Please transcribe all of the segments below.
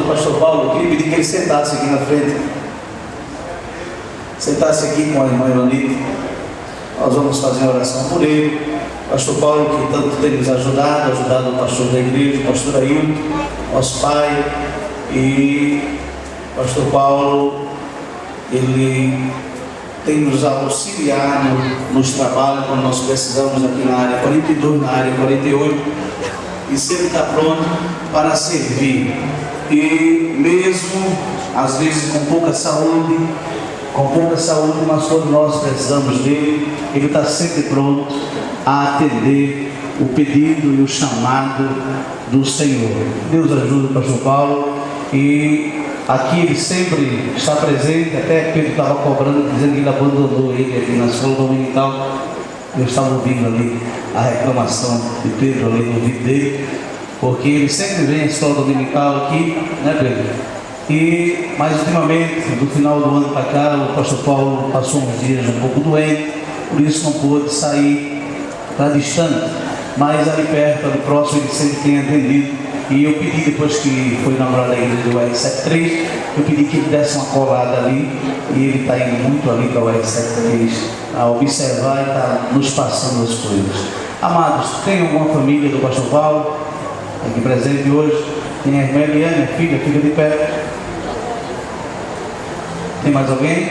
pastor Paulo, eu queria pedir que ele sentasse aqui na frente. Sentasse aqui com a irmã Ironita. Nós vamos fazer uma oração por ele. Pastor Paulo, que tanto tem nos ajudado o pastor da igreja, o pastor Ailton, nosso pai. E pastor Paulo, ele tem nos auxiliado nos trabalhos quando nós precisamos aqui na área 42, na área 48, e sempre está pronto para servir. E mesmo às vezes com pouca saúde, mas quando nós precisamos dele, ele está sempre pronto a atender o pedido e o chamado do Senhor. Deus ajuda o pastor Paulo, e aqui ele sempre está presente. Até Pedro estava cobrando, dizendo que ele abandonou ele aqui na escola dominical. Eu estava ouvindo ali a reclamação de Pedro ali no ouvido dele, porque ele sempre vem à escola dominical aqui, né, Pedro? Mas ultimamente, do final do ano para cá, o pastor Paulo passou uns dias um pouco doente, por isso não pôde sair para distante, mas ali perto, ali próximo, ele sempre tem atendido. E eu pedi, depois que foi inaugurada a igreja do R73, eu pedi que ele desse uma colada ali, e ele está indo muito ali para o R73, a observar e está nos passando as coisas. Amados, tem alguma família do pastor Paulo aqui presente hoje? Tem a irmã Eliane, a filha, fica de pé. Tem mais alguém?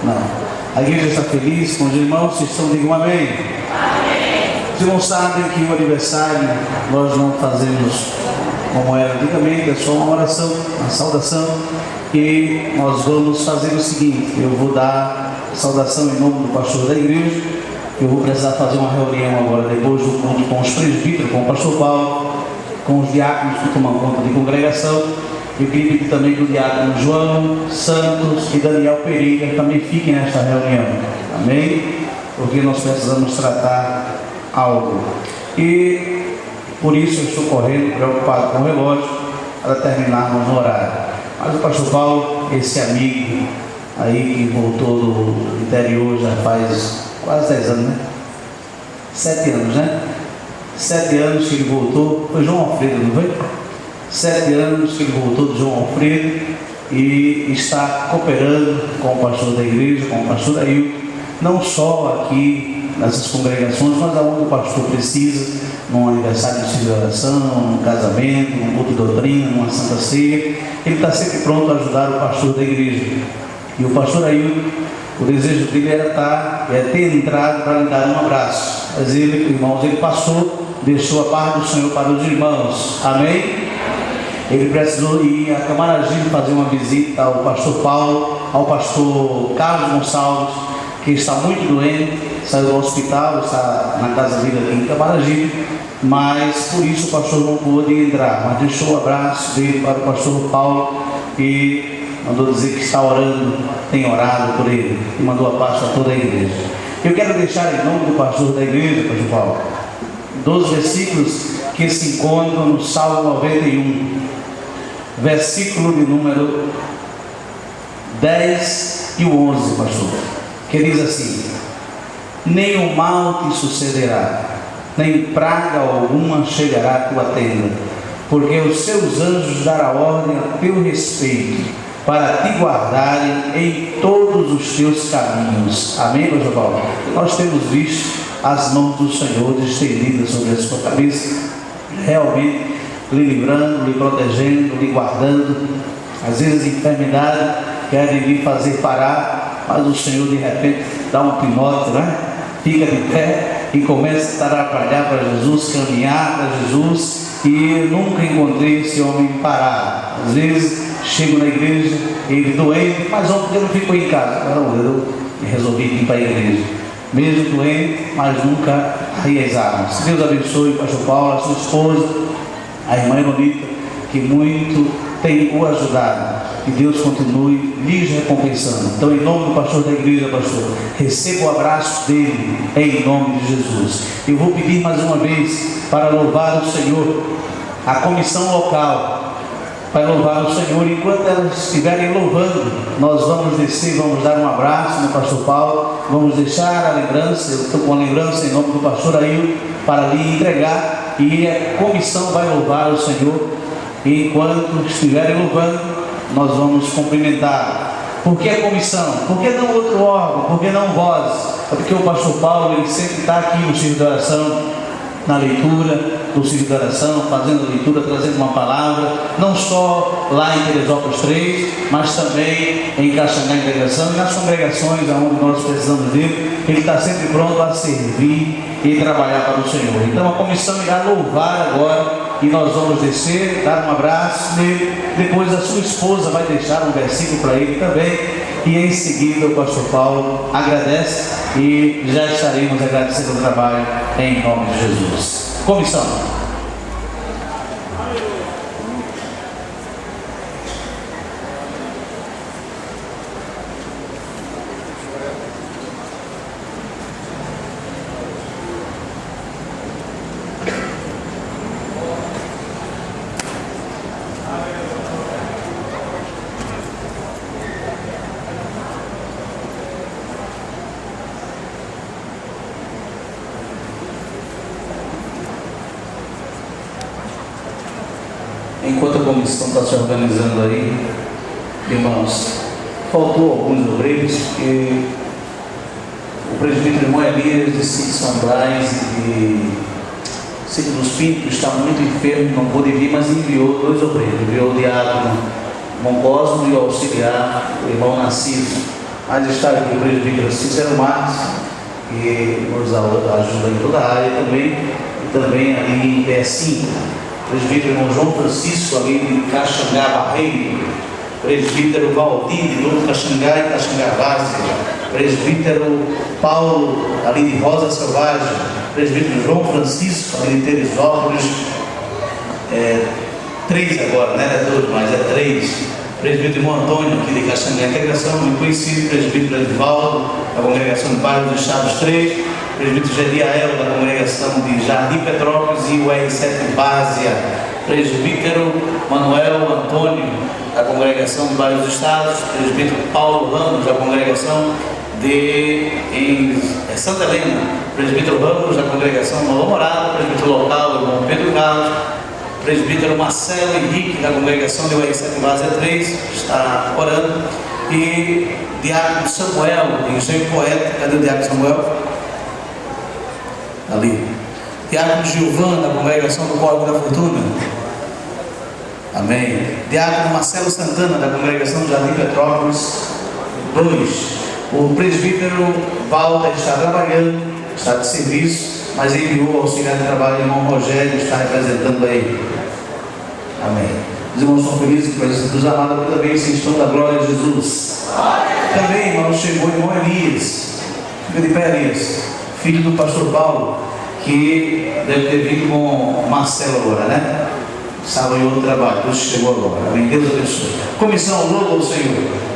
Não. A igreja está feliz com os irmãos, vocês estão, digam amém. Amém. Os irmãos sabem que o aniversário nós não fazemos como era antigamente, é só uma oração, uma saudação, e nós vamos fazer o seguinte: eu vou dar saudação em nome do pastor da igreja. Eu vou precisar fazer uma reunião agora, depois do culto, com os presbíteros, com o pastor Paulo, com os diáconos que tomam conta de congregação. Eu queria pedir também que o diácono João Santos e Daniel Pereira também fiquem nesta reunião, amém? Porque nós precisamos tratar algo. E por isso eu estou correndo, preocupado com o relógio, para terminarmos no horário. Mas o pastor Paulo, esse amigo aí que voltou do interior já faz quase 10 anos, né? 7 anos, né? 7 anos que ele voltou, foi João Alfredo, não foi? 7 anos que ele voltou de João Alfredo e está cooperando com o pastor da igreja, com o pastor Ailton, não só aqui nessas congregações, mas aonde o pastor precisa, num aniversário de celebração, num casamento, num culto de doutrina, numa santa ceia. Ele está sempre pronto a ajudar o pastor da igreja. E o pastor Ailton, o desejo dele era ter entrado para lhe dar um abraço. Mas ele, irmãos, ele passou, deixou a paz do Senhor para os irmãos. Amém? Ele precisou ir a Camaragibe fazer uma visita ao pastor Paulo, ao pastor Carlos Gonçalves, que está muito doente, saiu do hospital, está na casa dele aqui em Camaragibe, mas por isso o pastor não pôde entrar, mas deixou o abraço dele para o pastor Paulo e mandou dizer que está orando, tem orado por ele, e mandou a paz a toda a igreja. Eu quero deixar em nome do pastor da igreja, pastor Paulo, 2 versículos que se encontram no Salmo 91, versículo de número 10 e o 11, pastor, que diz assim: nem o mal te sucederá, nem praga alguma chegará à tua tenda, porque os seus anjos dará ordem a teu respeito, para te guardarem em todos os teus caminhos. Amém, pastor Paulo? Nós temos visto as mãos do Senhor estendidas sobre a sua cabeça, realmente lhe livrando, lhe protegendo, lhe guardando. Às vezes a enfermidade quer lhe fazer parar, mas o Senhor de repente dá um pinote, né? Fica de pé e começa a trabalhar para Jesus, caminhar para Jesus. E nunca encontrei esse homem parado. Às vezes chego na igreja, ele doente, mas ontem eu não ficou em casa. Não, eu resolvi ir para a igreja, mesmo doente, mas nunca ri as armas. Deus abençoe o pastor Paulo, a sua esposa, a irmã Ironita, que muito tem o ajudado. Que Deus continue lhes recompensando. Então, em nome do pastor da igreja, pastor, receba o abraço dele, em nome de Jesus. Eu vou pedir mais uma vez para louvar o Senhor, a comissão local, para louvar o Senhor. Enquanto elas estiverem louvando, nós vamos descer, vamos dar um abraço no pastor Paulo, vamos deixar a lembrança. Eu estou com a lembrança em nome do pastor Ailton para lhe entregar, e a comissão vai louvar o Senhor E enquanto estiverem louvando, nós vamos cumprimentar. Por que a comissão? Por que não outro órgão? Por que não vós? É porque o pastor Paulo, ele sempre está aqui no serviço de oração, na leitura do serviço de oração, fazendo a leitura, trazendo uma palavra, não só lá em Teresópolis 3, mas também em Caxangá Integração e nas congregações onde nós precisamos dele. Ele está sempre pronto a servir e trabalhar para o Senhor. Então a comissão irá louvar agora e nós vamos descer, dar um abraço nele. Depois a sua esposa vai deixar um versículo para ele também. E em seguida o pastor Paulo agradece e já estaremos agradecendo o trabalho em nome de Jesus. Comissão. Enquanto a comissão está se organizando aí, irmãos, faltou alguns obreiros, porque o presbítero irmão Elias de São Brás e Ciclo dos Pintos está muito enfermo, não pôde vir, mas enviou 2 obreiros, enviou o diácono irmão Cosmo e o auxiliar, o irmão Narciso. Mas está aqui o presbítero Cícero Marques, que nos ajuda em toda a área também, e também ali em P5. Presbítero irmão João Francisco, ali de Caxangá Barreiro, presbítero Valdir, de Novo Caxangá e Caxangá Várzea, presbítero Paulo, ali de Rosa Selvagem, presbítero João Francisco, ali de Teresópolis, 3 agora, não era 2, mas é 3, presbítero irmão Antônio, aqui de Caxangá Integração, muito conhecido, presbítero Edivaldo, da Congregação de Bairro dos Estados 3, presbítero Gediael, da Congregação de Jardim Petrópolis e o R7 Várzea, presbítero Manuel Antônio, da Congregação de Vários Estados, presbítero Paulo Ramos, da Congregação em Santa Helena, presbítero Ramos, da Congregação Nova Morada, presbítero local, irmão Pedro Carlos, presbítero Marcelo Henrique, da Congregação de R7 Várzea 3, está orando, e diácono Samuel, de Engenho Poeta. Cadê o diácono Samuel? Ali. Diácono Gilvan, da Congregação do Córrego da Fortuna. Amém. Diácono Marcelo Santana, da Congregação de Jardim Petrópolis 2. O presbítero Walter está trabalhando, está de serviço, mas enviou ao auxiliar de trabalho o irmão Rogério, está representando aí. Amém. Os irmãos estão felizes com a presença dos amados, toda vez que estão da glória de Jesus. Também, irmão, chegou o irmão Elias. Fica de pé, Elias, filho do pastor Paulo, que deve ter vindo com Marcelo agora, né? Estava em outro trabalho, Deus chegou agora. Amém. Deus abençoe. Comissão, louva ao Senhor.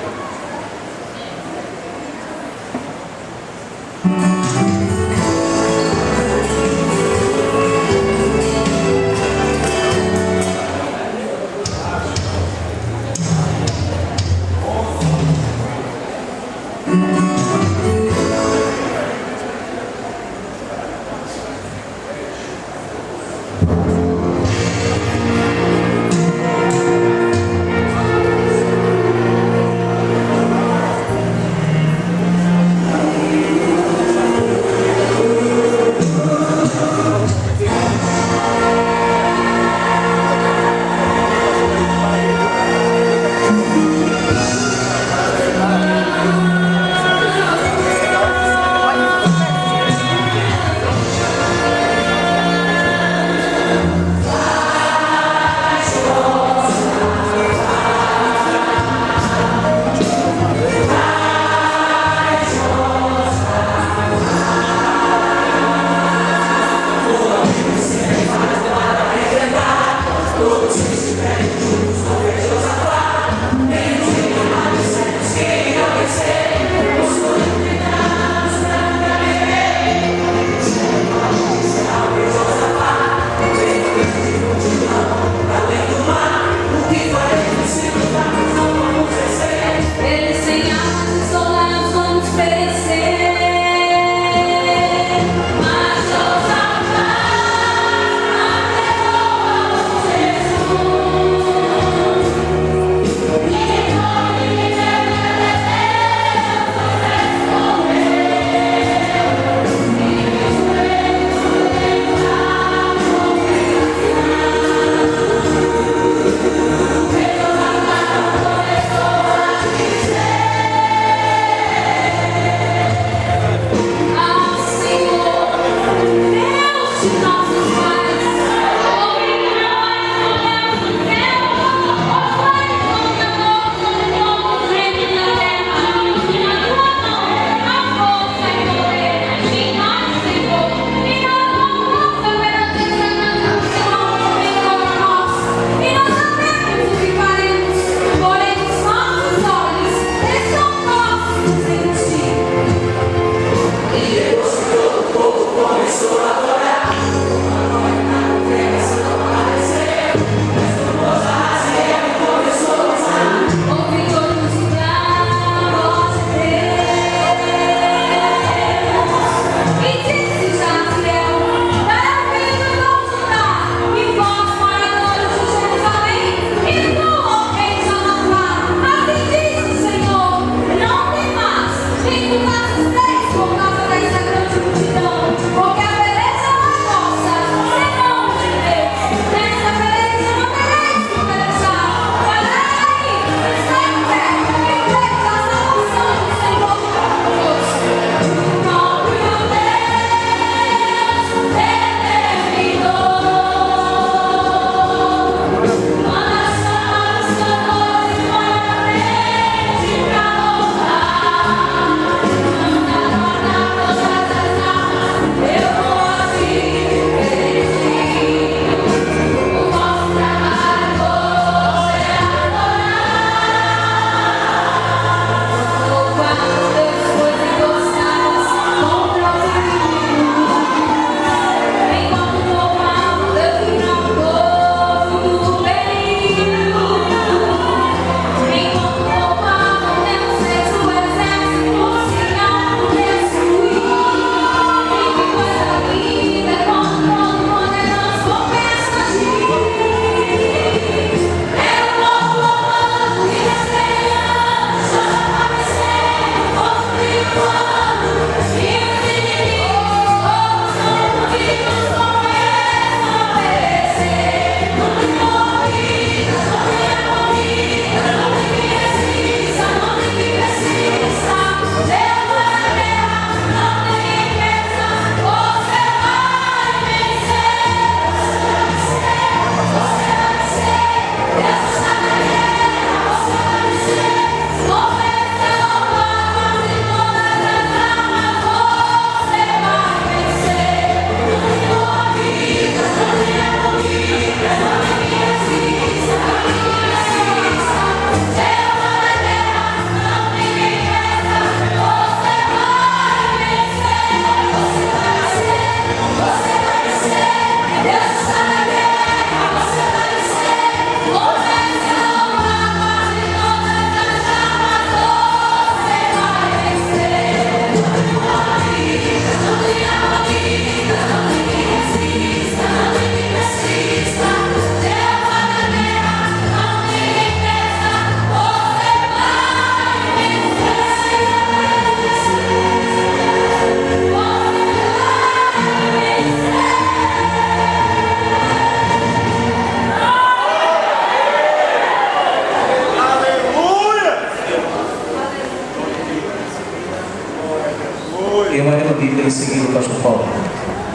e tem seguido o pastor Paulo.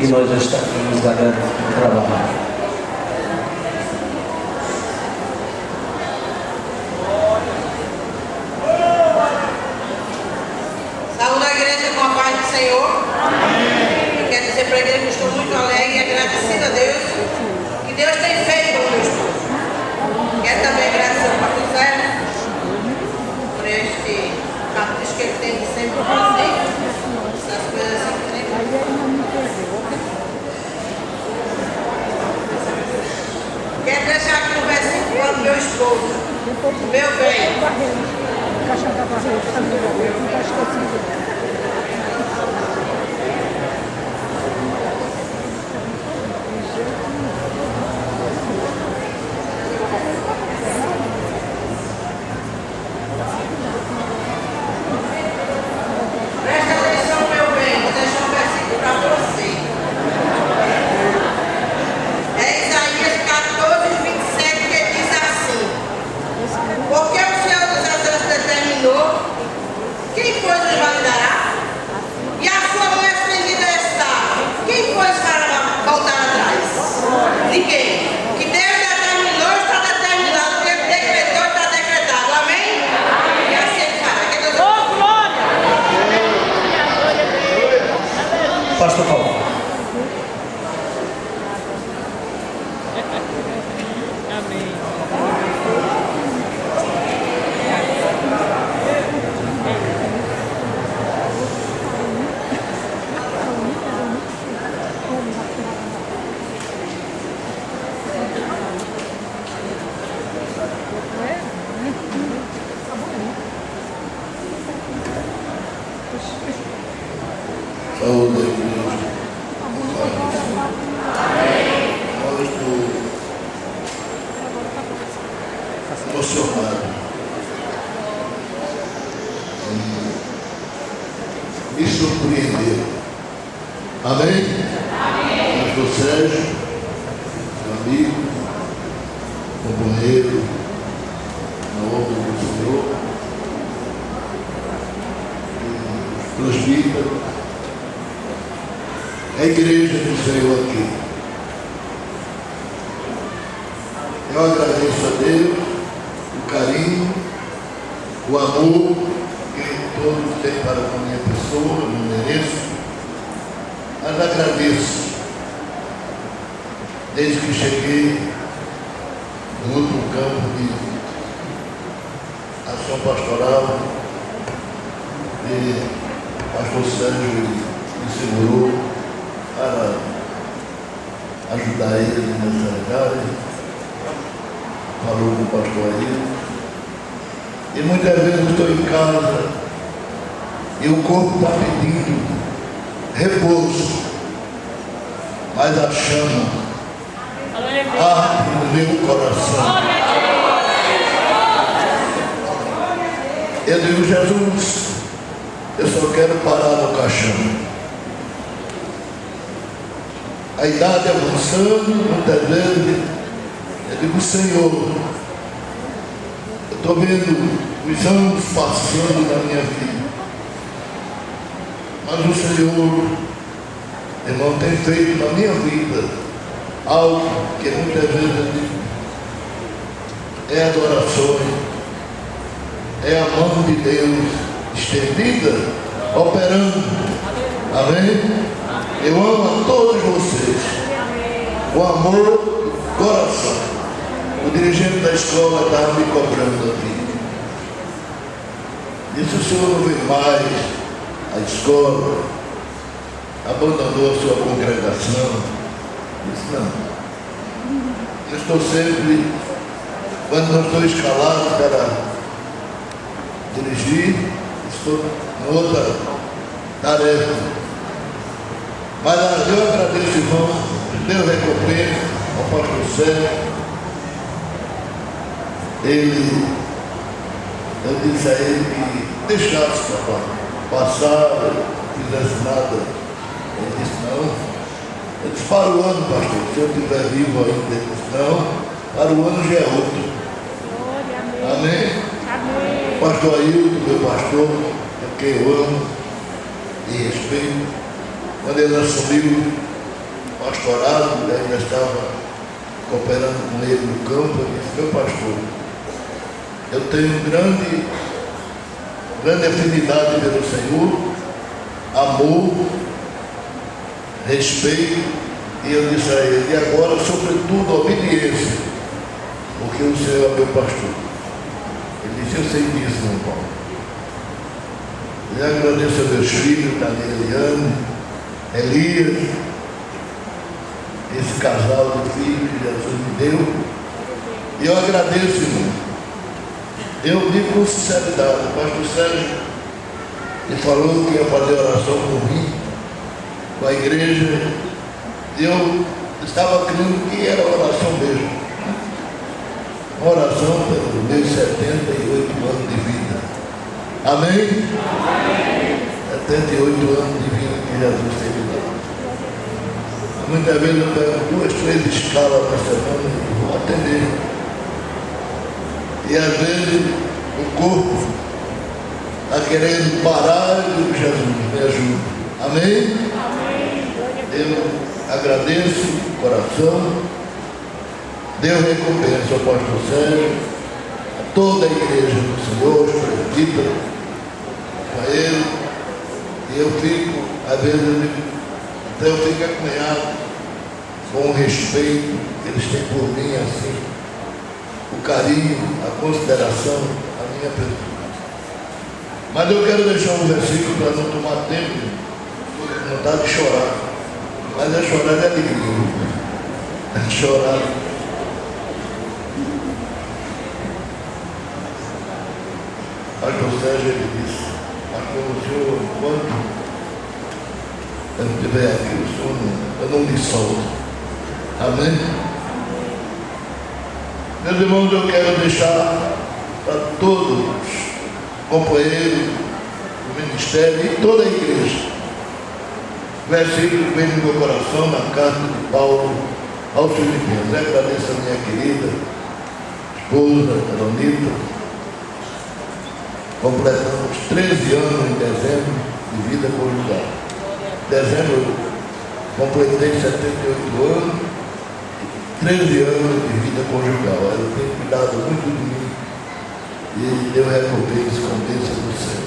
E nós já estamos da grande trabalho. Saúde a igreja com a paz do Senhor. Eu quero dizer para a igreja que estou muito alegre e agradecida a Deus que Deus tem feito com meu esposo. Quero também agradecer ao pastor Zé por este capricho que ele tem de sempre fazer essas coisas assim. Quero deixar aqui no versículo para o meu esposo, meu bem. Presta atenção, meu bem, vou deixar um versículo para você. É Isaías 14:27 que diz assim: porque o Senhor dos Exércitos determinou, quem pois nos validará? E a sua mão estendida está, quem pois fará voltar atrás? Ninguém. Que Deus determinou está determinado, que Ele decretou está decretado. Amém? E assim Ele fará. Que Deus... Pastor Paulo. Saúde, igreja. Eu estou emocionado. Me surpreendeu. Amém? Pastor Sérgio, meu amigo, companheiro, na obra do Senhor, presbítero, a igreja do Senhor aqui. Eu agradeço a Deus o carinho, o amor que todos têm para com a minha pessoa, não mereço, mas agradeço desde que cheguei no outro campo de ação pastoral, e pastor Sérgio me segurou para ajudar ele nessa área, falou com o pastor Ailton. E muitas vezes eu estou em casa e o corpo está pedindo repouso, mas a chama arde no meu coração. Eu digo, Jesus, eu só quero parar no caixão. A idade avançando, muitas vezes, eu digo, Senhor, eu estou vendo os anos passando na minha vida, mas o Senhor, irmão, tem feito na minha vida algo que muitas vezes eu digo, é adorações, é a mão de Deus estendida, operando. Amém? Eu amo a todos vocês, o amor do coração. O dirigente da escola estava me cobrando aqui. Disse, o senhor não vem mais à escola, abandonou a sua congregação. Disse, não. Eu estou sempre, quando não estou escalado para dirigir, estou em outra tarefa. Mas eu agradeço, irmão, Deus recompensa ao pastor Sérgio. Eu disse a ele que deixasse passar, não fizesse nada. Ele disse, não. Eu disse, para o ano, pastor, se eu estiver vivo ainda. Ele disse, não, para o ano já é outro. Amém? Amém. Pastor Ailton, meu pastor, é que eu amo e respeito. quando ele assumiu o pastorado, ele ainda estava cooperando com ele no campo, ele disse: meu pastor, eu tenho grande afinidade pelo Senhor, amor, respeito, e eu disse a ele: e agora, sobretudo, obediência, porque o Senhor é meu pastor. Ele disse: eu sei disso, meu irmão. E agradeço a meus filhos, Daniel e Eliane, Elias, esse casal de filhos que Jesus me deu. E eu agradeço, irmão. Eu digo com sinceridade, o pastor Sérgio me falou que ia fazer oração por mim, com a igreja, e eu estava crendo que era oração mesmo. Uma oração pelos meus 78 anos de vida. Amém? Amém. 78 anos de vida que Jesus teve dado. Muitas vezes eu pego 2, 3 escalas na semana e vou atender. E às vezes o corpo está querendo parar e digo: Jesus, me ajuda. Amém? Amém. Eu agradeço de coração. Deus recompensa ao pastor Sérgio, a toda a igreja do Senhor, os presbíteros, a ele. E eu fico, às vezes, até eu fico acanhado com o respeito que eles têm por mim, assim, o carinho, a consideração, a minha pessoa. Mas eu quero deixar um versículo para não tomar tempo, não está de chorar, mas é chorar de alegria, é chorar. Pastor Sérgio, ele disse: pastor, o senhor, enquanto eu não estiver aqui, o senhor eu não me solto. Amém? Meus irmãos, eu quero deixar para todos os companheiros do ministério e toda a igreja versículo que vem no meu coração na carta de Paulo aos Filipenses. Agradeço a minha querida esposa, Aronita. Completamos 13 anos em dezembro de vida conjugal. Dezembro eu completei 78 anos, 13 anos de vida conjugal. Ela tem cuidado muito de mim e Deus recompensa com bênção do céu.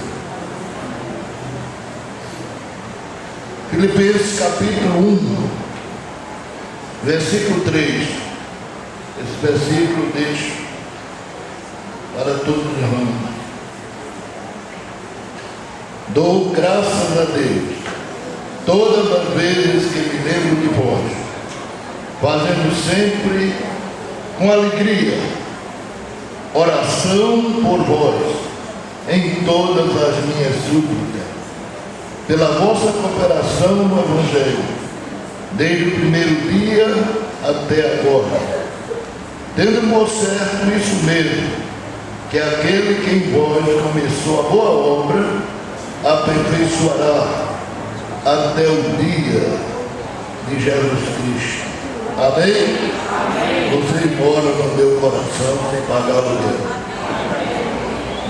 Filipenses capítulo 1, versículo 3. Esse versículo eu deixo para todos os irmãos. Dou graças a Deus todas as vezes que me lembro de vós, fazendo sempre com alegria oração por vós em todas as minhas súplicas, pela vossa cooperação no Evangelho, desde o primeiro dia até agora, tendo por certo isso mesmo, que aquele que em vós começou a boa obra aperfeiçoará até o dia de Jesus Cristo. Amém? Amém. Você mora no meu coração sem pagar aluguel.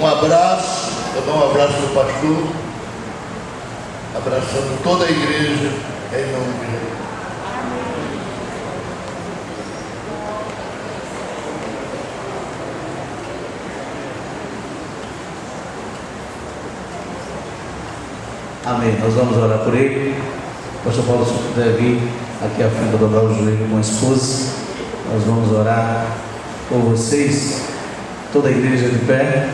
Um abraço, eu dou um abraço do pastor, abraçando toda a igreja em nome de Jesus. Amém. Nós vamos orar por ele. Pastor Paulo, se puder vir aqui à frente, dobrar o joelho com a esposa, nós vamos orar por vocês, toda a igreja de pé.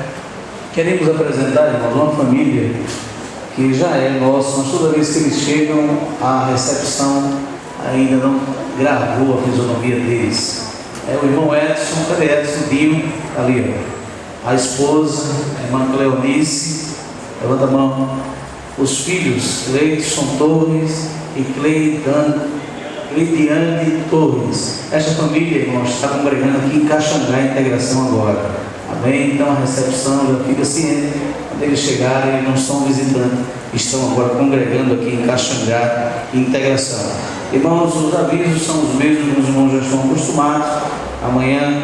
Queremos apresentar, irmãos, uma família que já é nossa, mas toda vez que eles chegam, a recepção ainda não gravou a fisionomia deles. É o irmão Edson, cadê Edson? Dinho, ali, ó. A esposa, a irmã Cleonice, levanta a mão. Os filhos, Cleidson Torres e Cleidiane Torres. Esta família, irmãos, está congregando aqui em Caxangá, integração agora. Amém? Então a recepção já fica ciente. Quando eles chegarem, eles não são visitantes, estão agora congregando aqui em Caxangá, integração. Irmãos, os avisos são os mesmos que os irmãos já estão acostumados. Amanhã,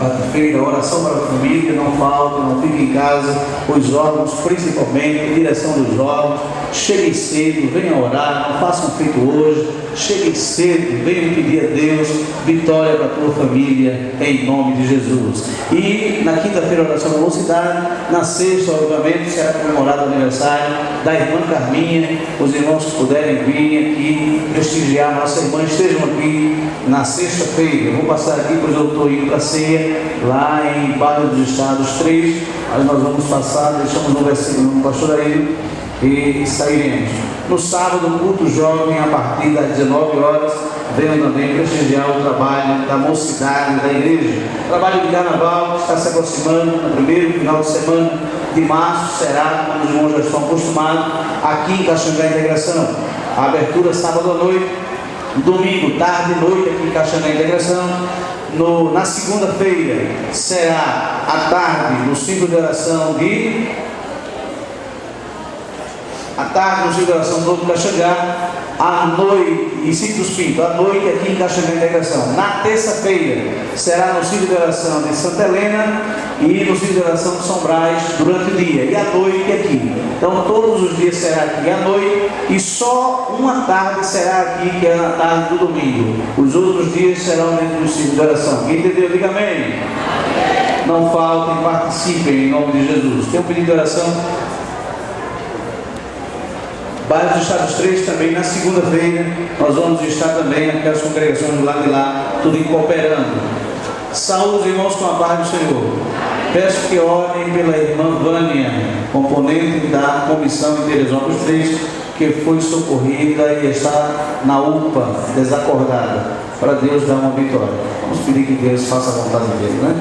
quarta-feira, oração para a família, não falta, não fique em casa, os órgãos, principalmente, a direção dos órgãos, cheguem cedo, venham orar, não façam feito hoje, cheguem cedo, venham pedir a Deus vitória para a tua família, em nome de Jesus. E na quinta-feira, oração da mocidade, na sexta, obviamente, será comemorado o aniversário da irmã Carminha. Os irmãos que puderem vir aqui prestigiar nossa irmã, estejam aqui na sexta-feira. Eu vou passar aqui, pois eu estou indo para a ceia, lá em Vale dos Estados 3, aí nós vamos passar, deixamos um versículo no pastor aí e sairemos. No sábado, culto jovem, a partir das 19 horas, venham também prestigiar o trabalho da mocidade da igreja. O trabalho de carnaval que está se aproximando, no primeiro final de semana de março, será, como os irmãos já estão acostumados, aqui em Caxangá Integração. A abertura sábado à noite, domingo, tarde e noite, aqui em Caxangá Integração. Na segunda-feira será à tarde no ciclo de oração Novo Caxangá, à noite, em Sítio dos Pintos, à noite aqui em Caxangá Integração. Na terça-feira será no ciclo de oração de Santa Helena e no ciclo de oração de São Brás durante o dia, e à noite aqui. Então todos os dias será aqui à noite, e só uma tarde será aqui, que é na tarde do domingo. Os outros dias serão dentro do ciclo de oração. Quem entendeu, diga amém. Não faltem, participem em nome de Jesus. Tem um pedido de oração. Bairro dos Estados 3 também, na segunda-feira, nós vamos estar também naquelas congregações do lado de lá, tudo em cooperando. Saúde os irmãos com a paz do Senhor. Peço que orem pela irmã Vânia, componente da comissão de Teresópolis 3, que foi socorrida e está na UPA, desacordada, para Deus dar uma vitória. Vamos pedir que Deus faça a vontade dele, né?